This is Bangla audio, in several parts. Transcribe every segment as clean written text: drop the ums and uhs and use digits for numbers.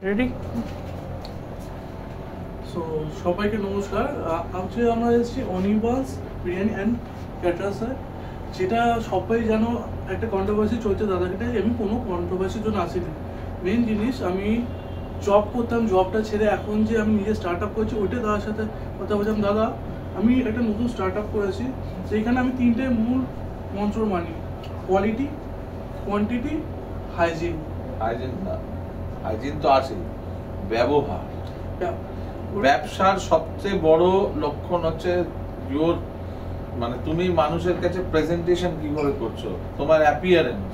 রেডি। সো সবাইকে নমস্কার। আজকে আমরা এসেছি অনিবাস বিরিয়ানি অ্যান্ড ক্যাটারার্সে, যেটা সবাই জানো একটা কন্ট্রোভার্সি চলছে দাদাকে। আমি কোনো কন্ট্রোভার্সির জন্য আসিনি। মেন জিনিস, আমি জব করতাম, জবটা ছেড়ে এখন যে আমি নিজে স্টার্ট আপ করছি, ওইটা দাদার সাথে কথা বলছিলাম। দাদা, আমি একটা নতুন স্টার্ট আপ করেছি, সেইখানে আমি তিনটে মূল মন্ত্র মানি: কোয়ালিটি, কোয়ান্টিটি, হাইজিন। হাইজিন না, হাইজিন তো আছে, ব্যবহার। ব্যবসার সবচেয়ে বড় লক্ষণ হচ্ছে ইওর, মানে তুমি মানুষের কাছে প্রেজেন্টেশন কিভাবে করছো, তোমার অ্যাপিয়ারেন্স,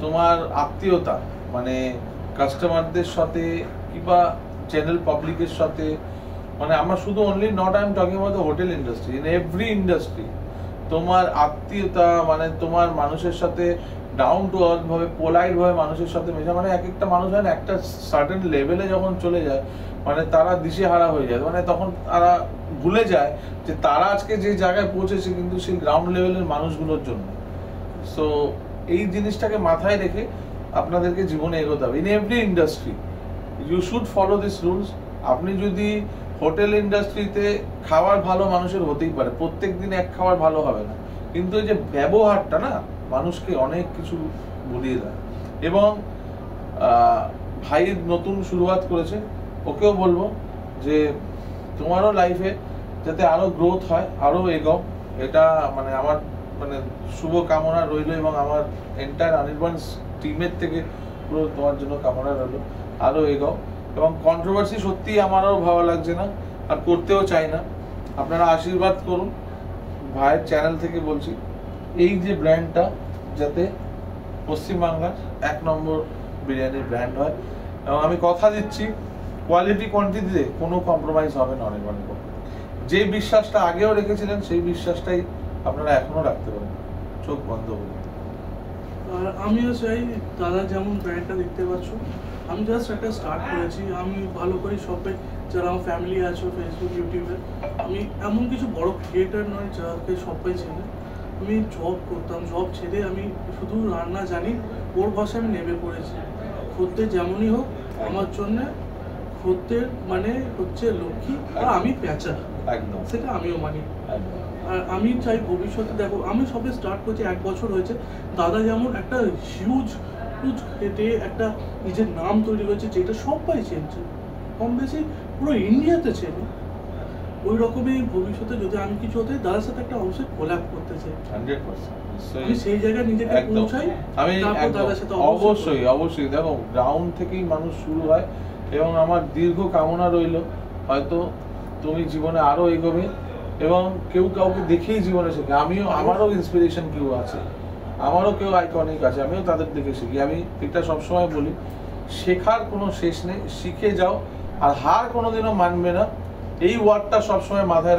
তোমার আত্মীয়তা, মানে কাস্টমারদের সাথে কিংবা জেনারেল পাবলিকের সাথে। মানে আমরা শুধু only not I am talking about the hotel industry, in every industry তোমার আত্মীয়তা, মানে তোমার মানুষের সাথে ডাউন টু আর্থ ভাবে, পোলাইট ভাবে মানুষের সাথে মেশা। মানে এক একটা মানুষ হয় না, একটা সার্টেন লেভেলে যখন চলে যায়, মানে তারা দিশেহারা হয়ে যায়। মানে তখন তারা ভুলে যায় যে তারা আজকে যে জায়গায় পৌঁছেছে কিন্তু সেই গ্রাউন্ড লেভেলের মানুষগুলোর জন্য। সো এই জিনিসটাকে মাথায় রেখে আপনাদেরকে জীবনে এগোতে হবে। In every industry you should follow this rules. আপনি যদি হোটেল ইন্ডাস্ট্রিতে খাবার ভালো মানুষের হতেই পারে, প্রত্যেক দিন এক খাবার ভালো হবে না, কিন্তু এই যে ব্যবহারটা না মানুষকে অনেক কিছু ভুলিয়ে দেয়। এবং ভাই নতুন শুরুয়াত করেছে, ওকেও বলবো যে তোমারও লাইফে যাতে আরো গ্রোথ হয়, আরো এগো। এটা মানে আমার মানে শুভ কামনা রইল, এবং আমার এন্টায়ার অনির্বাণ টিমের থেকে পুরো তোমার জন্য কামনা রইল, আরো এগো। এবং কন্ট্রোভার্সি সত্যি আমারও ভালো লাগছে না, আর করতেও চাই না। আপনারা আশীর্বাদ করুন, ভাইয়ের চ্যানেল থেকে বলছি, এই যে ব্র্যান্ডটা যাতে পশ্চিমবাংলার 1 নম্বর বিরিয়ানির ব্র্যান্ড হয়। এবং আমি কথা দিচ্ছি, কোয়ালিটি কোয়ান্টিটিতে কোনো কম্প্রোমাইজ হবে না অনির্বাণের পক্ষে। যে বিশ্বাসটা আগেও রেখেছিলেন সেই বিশ্বাসটাই আপনারা এখনো রাখতে পারেন, চোখ বন্ধ করে। আর আমিও চাই দাদা যেমন ব্র্যান্ডটা দেখতে পাচ্ছ, আমি জাস্ট একটা স্টার্ট করেছি। আমি ভালো করি, সবাই যারা আমার ফ্যামিলি আছে ফেসবুক ইউটিউবে, আমি এমন কিছু বড় ক্রিয়েটার নয় যাকে সবাই চেনে। আমি জব করতাম, জব ছেড়ে আমি শুধু রান্না জানি, ওর ভাষায় আমি নেমে পড়েছি। খদ্দের যেমনই হোক আমার জন্যে খদ্দের মানে হচ্ছে লক্ষ্মী, আর আমি পেঁচা, একদম সেটা আমিও মানি। একদম। আর আমি চাই ভবিষ্যতে, দেখো আমি সবে স্টার্ট করছি, 1 বছর হয়েছে। দাদা যেমন একটা হিউজ হেঁটে একটা নিজের নাম তৈরি করেছে, যেটা সবাই চেনছে, কম বেশি পুরো ইন্ডিয়াতে চেনে। ওই রকমই ভবিষ্যতে যদি আমি কিছু হতে, দাদার সাথে একটা অবশ্যই কোল্যাব করতে চাই। 100% আমি সেই জায়গায় নিজেকে পৌঁছাই, আমি তারপর দাদার সাথে অবশ্যই অবশ্যই দেখো, গ্রাউন্ড থেকেই মানুষ শুরু হয়। এবং আমার দীর্ঘ কামনা রইল, হয়তো তুমি জীবনে আরো এগোবে, এবং কেউ কাউকে দেখেই জীবনে শেখে। আমারও ইন্সপিরেশন কেউ আছে, আমারও কেউ আইকনিক আছে, আমিও তাদের দেখে শিখি। আমি এটা সবসময় বলি, শেখার কোনো শেষ নেই, শিখে যাও, আর হার কোনোদিনও মানবে না, এই ওয়ার্ডটা সবসময় মাথায়